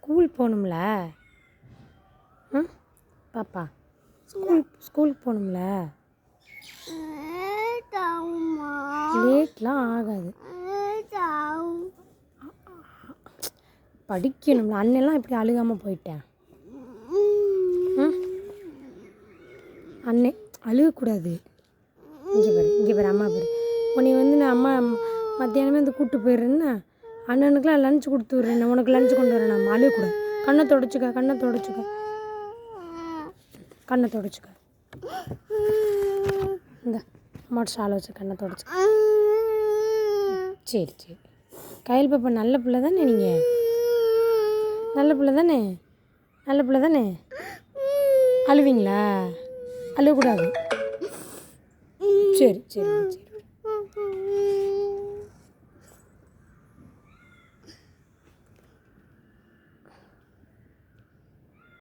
School போகணும்ல. ம் பாப்பா ஸ்கூலுக்கு போகணும்ல. லேட்லாம் ஆகாது. படிக்கணும்ல. அண்ணெல்லாம் இப்படி அழுகாமல் போயிட்டேன். அண்ணே அழுகக்கூடாது. இங்கே பாரு அம்மா பாரு. உன்னை வந்து நான் அம்மா மத்தியானமே வந்து கூப்பிட்டு போயிடுறேன்னா அண்ணனுக்குலாம் லஞ்ச் கொடுத்து விட்றேன். உனக்கு லஞ்ச் கொண்டு வரேன். நம்ம அழுகக்கூடாது. கண்ணை தொடச்சிக்க. இந்த அம்மாட்ட ஷாலை வச்சு கண்ணை தொடச்சிக்க. சரி கையில் பாப்பா நல்ல பிள்ளை தானே. நீங்கள் நல்ல பிள்ளை தானே. அழுவீங்களா? அழுகக்கூடாது. சரி